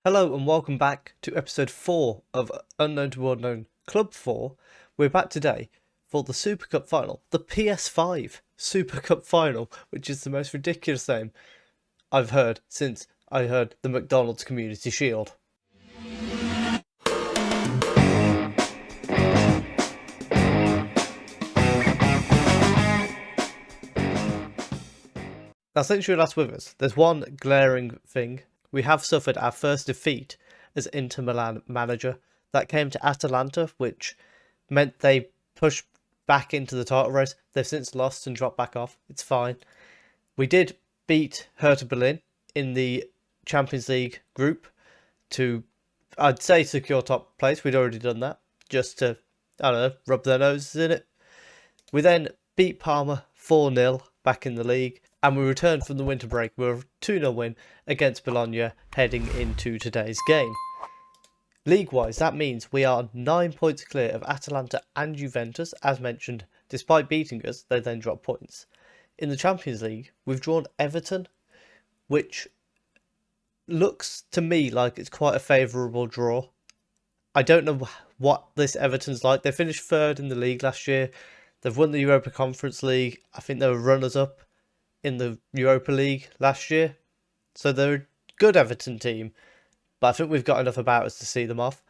Hello and welcome back to episode 4 of Unknown to World Known Club 4. We're back today for the Super Cup final, the PS5 Super Cup final, which is the most ridiculous name I've heard since I heard the McDonald's Community Shield. Now, since you were last with us, there's one glaring thing. We have suffered our first defeat as Inter Milan manager. That came to Atalanta, which meant they pushed back into the title race. They've since lost and dropped back off. It's fine. We did beat Hertha Berlin in the Champions League group to, I'd say, secure top place. We'd already done that, just to, I don't know, rub their noses in it. We then beat Parma 4-0 back in the league, and we returned from the winter break with a 2-0 win against Bologna heading into today's game. League-wise, that means we are 9 points clear of Atalanta and Juventus. As mentioned, despite beating us, they then drop points. In the Champions League, we've drawn Everton, which looks to me like it's quite a favourable draw. I don't know what this Everton's like. They finished third in the league last year. They've won the Europa Conference League. I think they were runners-up in the Europa League last year. So they're a good Everton team, but I think we've got enough about us to see them off.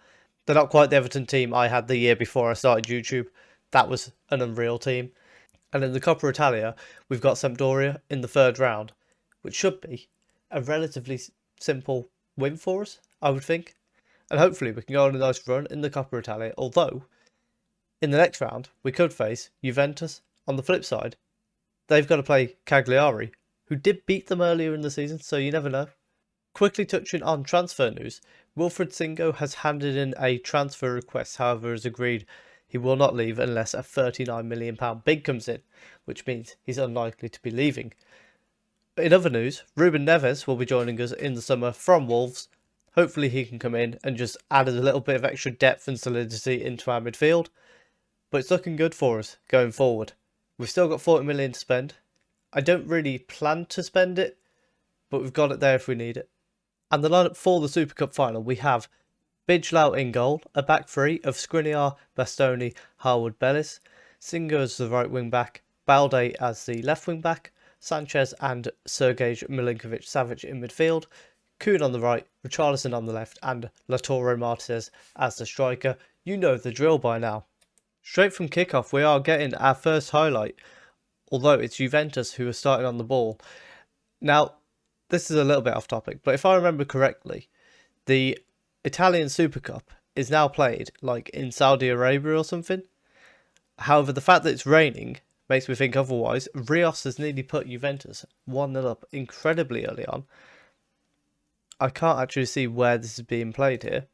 They're not quite the Everton team I had the year before I started YouTube. That was an unreal team. And in the Coppa Italia, we've got Sampdoria in the third round, which should be a relatively simple win for us, I would think. And hopefully we can go on a nice run in the Coppa Italia, although in the next round we could face Juventus. On the flip side, they've got to play Cagliari, who did beat them earlier in the season, so you never know. Quickly touching on transfer news, Wilfried Singo has handed in a transfer request, however has agreed he will not leave unless a £39 million bid comes in, which means he's unlikely to be leaving. In other news, Ruben Neves will be joining us in the summer from Wolves. Hopefully he can come in and just add a little bit of extra depth and solidity into our midfield, but it's looking good for us going forward. We've still got 40 million to spend. I don't really plan to spend it, but we've got it there if we need it. And the lineup for the Super Cup final, we have Bijlow in goal, a back three of Skriniar, Bastoni, Harwood, Bellis, Singo as the right wing back, Balde as the left wing back, Sanchez and Sergej Milinkovic-Savic in midfield, Kuhn on the right, Richarlison on the left, and Lautaro Martinez as the striker. You know the drill by now. Straight from kickoff, we are getting our first highlight, although it's Juventus who are starting on the ball. Now, this is a little bit off topic, but if I remember correctly, the Italian Super Cup is now played like in Saudi Arabia or something. However, the fact that it's raining makes me think otherwise. Rios has nearly put Juventus 1-0 up incredibly early on. I can't actually see where this is being played here.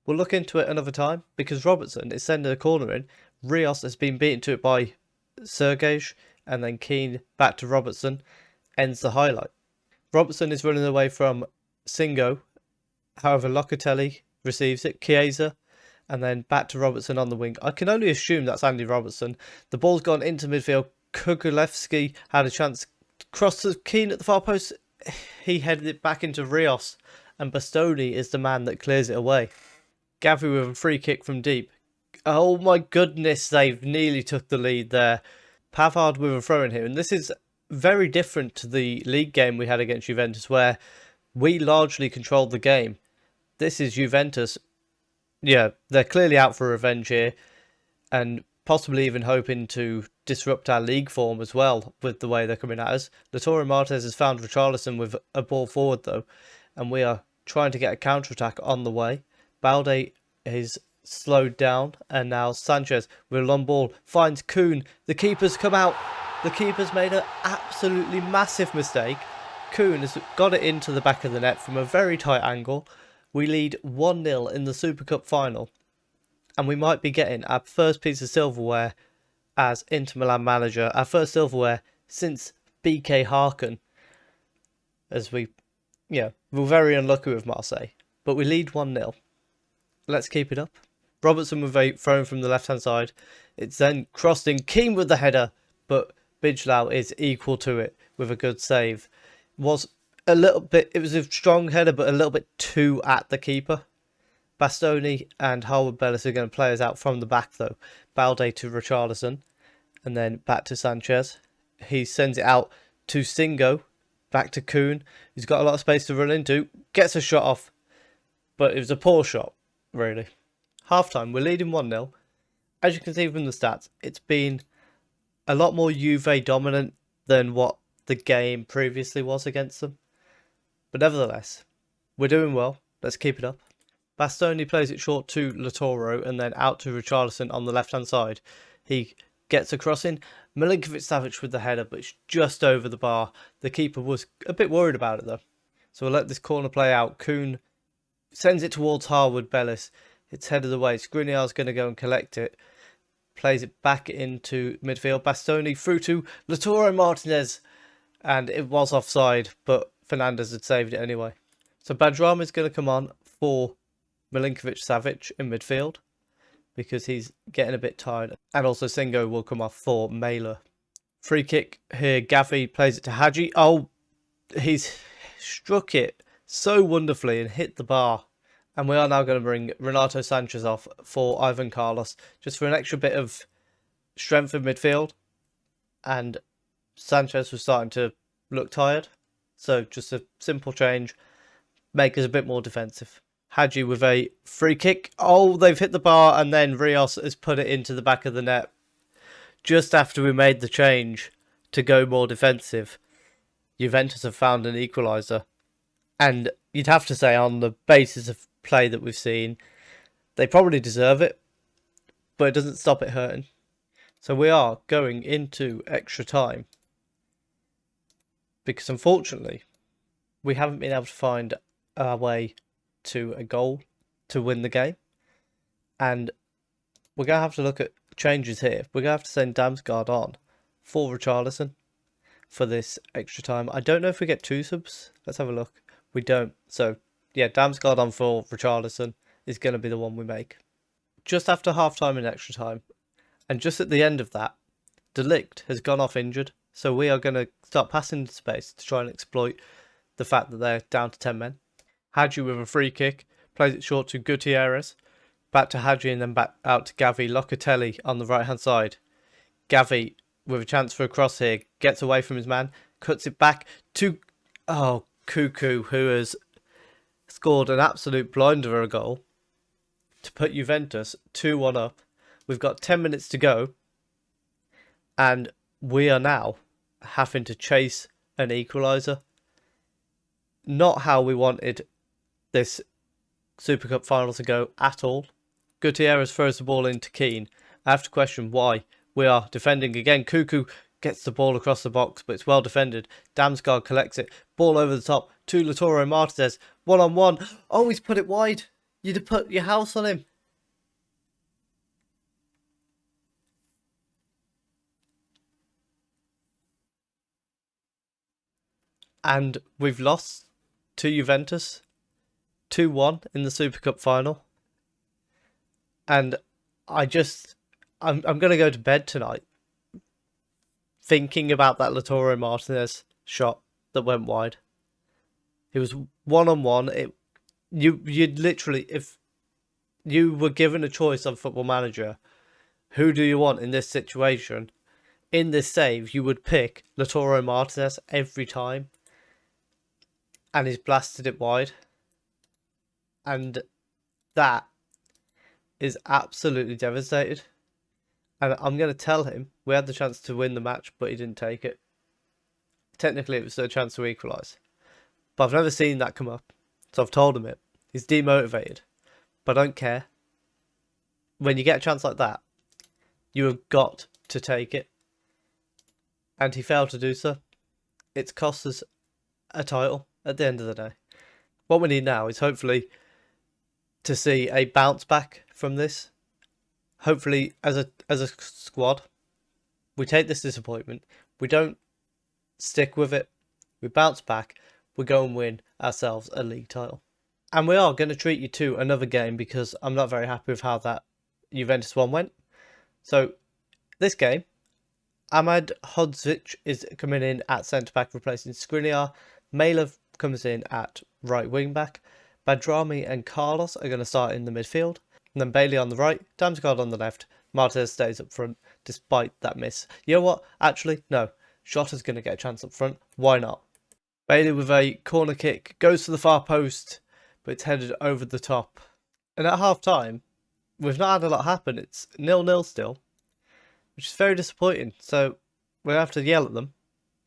We'll look into it another time, because Robertson is sending a corner in. Rios has been beaten to it by Sergej, and then Keane back to Robertson, ends the highlight. Robertson is running away from Singo, however Locatelli receives it, Chiesa, and then back to Robertson on the wing. I can only assume that's Andy Robertson. The ball's gone into midfield. Kukulevski had a chance, crossed to Keane at the far post. He headed it back into Rios, and Bastoni is the man that clears it away. Gavi with a free kick from deep. Oh my goodness, they've nearly took the lead there. Pavard with a throw in here, and this is very different to the league game we had against Juventus, where we largely controlled the game. This is Juventus. Yeah, they're clearly out for revenge here, and possibly even hoping to disrupt our league form as well with the way they're coming at us. Lautaro Martinez has found Richarlison with a ball forward though, and we are trying to get a counter-attack on the way. Balde is slowed down, and now Sanchez with a long ball finds Kuhn. The keeper's come out. The keeper's made an absolutely massive mistake. Kuhn has got it into the back of the net from a very tight angle. We lead 1-0 in the Super Cup final, and we might be getting our first piece of silverware as Inter Milan manager. Our first silverware since BK Harkin, as we're very unlucky with Marseille. But we lead 1-0. Let's keep it up. Robertson with a throw from the left-hand side. It's then crossed in. Keane with the header, but Bijlow is equal to it with a good save. Was a little bit, it was a strong header, but a little bit too at the keeper. Bastoni and Harwood Bellis are going to play us out from the back though. Balde to Richarlison, and then back to Sanchez. He sends it out to Singo, back to Kuhn. He's got a lot of space to run into, gets a shot off, but it was a poor shot, really. Half-time, we're leading 1-0. As you can see from the stats, it's been a lot more Juve dominant than what the game previously was against them. But nevertheless, we're doing well. Let's keep it up. Bastoni plays it short to Latoro and then out to Richarlison on the left-hand side. He gets a crossing. Milinkovic-Savic with the header, but it's just over the bar. The keeper was a bit worried about it though. So we'll let this corner play out. Kuhn sends it towards Harwood Bellis. It's headed away. Skriniar's going to go and collect it. Plays it back into midfield. Bastoni through to Latoro Martinez. And it was offside, but Fernandez had saved it anyway. So Badrama is going to come on for Milinkovic-Savic in midfield because he's getting a bit tired. And also Singo will come off for Mailer. Free kick here. Gavi plays it to Hadji. Oh, he's struck it so wonderfully and hit the bar. And we are now going to bring Renato Sanchez off for Ivan Carlos, just for an extra bit of strength in midfield. And Sanchez was starting to look tired. So just a simple change, make us a bit more defensive. Hadji with a free kick. Oh, they've hit the bar, and then Rios has put it into the back of the net. Just after we made the change to go more defensive, Juventus have found an equaliser. And you'd have to say, on the basis of play that we've seen, they probably deserve it, but it doesn't stop it hurting. So we are going into extra time, because unfortunately we haven't been able to find our way to a goal to win the game, and we're going to have to look at changes here. We're going to have to send Damsgaard on for Richarlison for this extra time. I don't know if we get 2 subs. Let's have a look. We don't. So yeah, Damsgaard on for Richarlison is going to be the one we make. Just after half-time and extra time, and just at the end of that, De Ligt has gone off injured. So we are going to start passing into space to try and exploit the fact that they're down to 10 men. Hadji with a free kick, plays it short to Gutierrez, back to Hadji and then back out to Gavi. Locatelli on the right-hand side. Gavi with a chance for a cross here, gets away from his man, cuts it back to Cuckoo, who has scored an absolute blinder of a goal to put Juventus 2-1 up. We've got 10 minutes to go, and we are now having to chase an equaliser. Not how we wanted this Super Cup final to go at all. Gutierrez throws the ball into Keane. I have to question why. We are defending again. Cuckoo gets the ball across the box, but it's well defended. Damsgaard collects it. Ball over the top to Latoro Martinez. 1-on-1. Oh, he's put it wide. You'd have put your house on him. And we've lost to Juventus 2-1 in the Super Cup final. And I'm going to go to bed tonight thinking about that Latoro Martinez shot that went wide. It was 1-on-1. You'd literally, if you were given a choice on Football Manager, who do you want in this situation? In this save, you would pick Latoro Martinez every time. And he's blasted it wide. And that is absolutely devastated. And I'm going to tell him we had the chance to win the match, but he didn't take it. Technically, it was a chance to equalise. But I've never seen that come up. So I've told him it. He's demotivated. But I don't care. When you get a chance like that, you have got to take it. And he failed to do so. It's cost us a title at the end of the day. What we need now is hopefully to see a bounce back from this. Hopefully, as a squad, we take this disappointment. We don't stick with it. We bounce back. We go and win ourselves a league title. And we are going to treat you to another game because I'm not very happy with how that Juventus one went. So, this game, Ahmad Hodzic is coming in at centre-back replacing Skriniar. Mailer comes in at right wing back. Badrami and Carlos are going to start in the midfield. And then Bailey on the right, Damsgaard on the left. Martinez stays up front despite that miss. You know what? Actually, no. Shotta's going to get a chance up front. Why not? Bailey with a corner kick goes to the far post, but it's headed over the top. And at half time, we've not had a lot happen. It's 0-0 still, which is very disappointing. So we'll have to yell at them.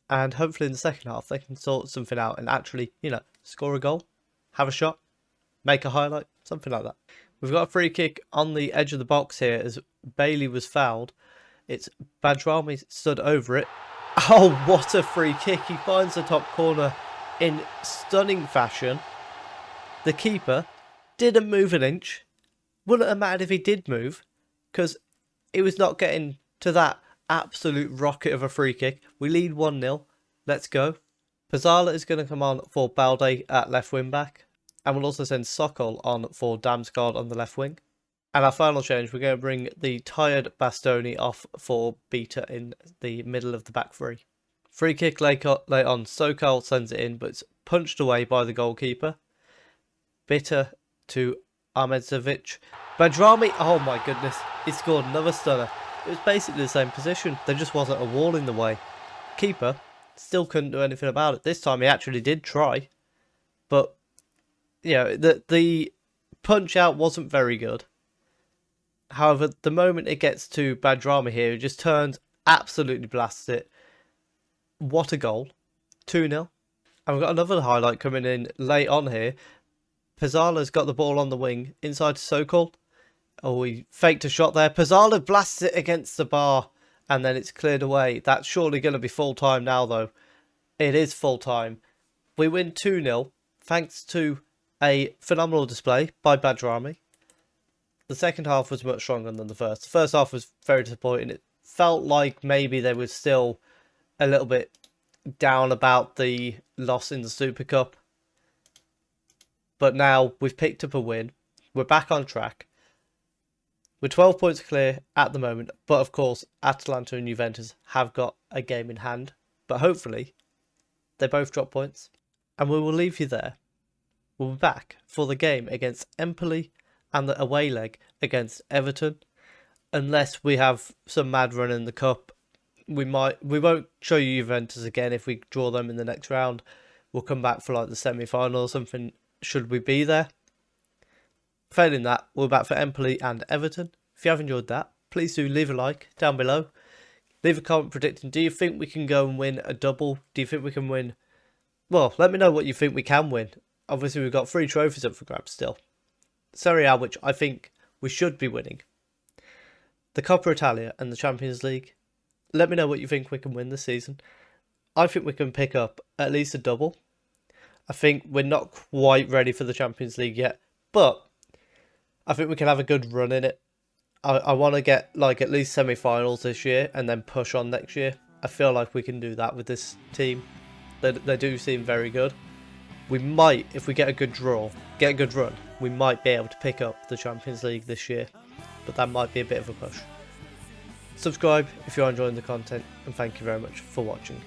And hopefully in the second half, they can sort something out and actually, score a goal, have a shot, make a highlight, something like that. We've got a free kick on the edge of the box here as Bailey was fouled. It's Badrami stood over it. Oh, what a free kick. He finds the top corner in stunning fashion. The keeper didn't move an inch. Wouldn't have mattered if he did move, because it was not getting to that absolute rocket of a free kick. We lead 1-0. Let's go. Pizzala is going to come on for Balde at left wing back. And we'll also send Sokol on for Damsgaard on the left wing. And our final change, we're going to bring the tired Bastoni off for Beta in the middle of the back three. Free kick late on, Sokol sends it in, but it's punched away by the goalkeeper. Bitter to Ahmedzovic. Badrami, oh my goodness, he scored another stunner. It was basically the same position, there just wasn't a wall in the way. Keeper still couldn't do anything about it. This time he actually did try, but the punch out wasn't very good. However, the moment it gets to Badrami here, it just turns, absolutely blasts it. What a goal. 2-0. And we've got another highlight coming in late on here. Pizzala's got the ball on the wing, inside to Sokol. Oh, he faked a shot there. Pizzala blasts it against the bar, and then it's cleared away. That's surely going to be full time now, though. It is full time. We win 2-0, thanks to a phenomenal display by Badrami. The second half was much stronger than the first. The first half was very disappointing. It felt like maybe they were still a little bit down about the loss in the Super Cup. But now we've picked up a win. We're back on track. We're 12 points clear at the moment. But of course, Atalanta and Juventus have got a game in hand. But hopefully, they both drop points. And we will leave you there. We'll be back for the game against Empoli and the away leg against Everton. Unless we have some mad run in the cup, we won't show you Juventus again if we draw them in the next round. We'll come back for like the semi-final or something, should we be there. Failing that, we're back for Empoli and Everton. If you have enjoyed that, please do leave a like down below. Leave a comment predicting, do you think we can go and win a double? Do you think we can win? Well, let me know what you think we can win. Obviously, we've got 3 trophies up for grabs still. Serie A, which I think we should be winning. The Coppa Italia and the Champions League. Let me know what you think we can win this season. I think we can pick up at least a double. I think we're not quite ready for the Champions League yet, but I think we can have a good run in it. I want to get like at least semi-finals this year and then push on next year. I feel like we can do that with this team. They do seem very good. We might, if we get a good draw, get a good run, we might be able to pick up the Champions League this year. But that might be a bit of a push. Subscribe if you're enjoying the content, and thank you very much for watching.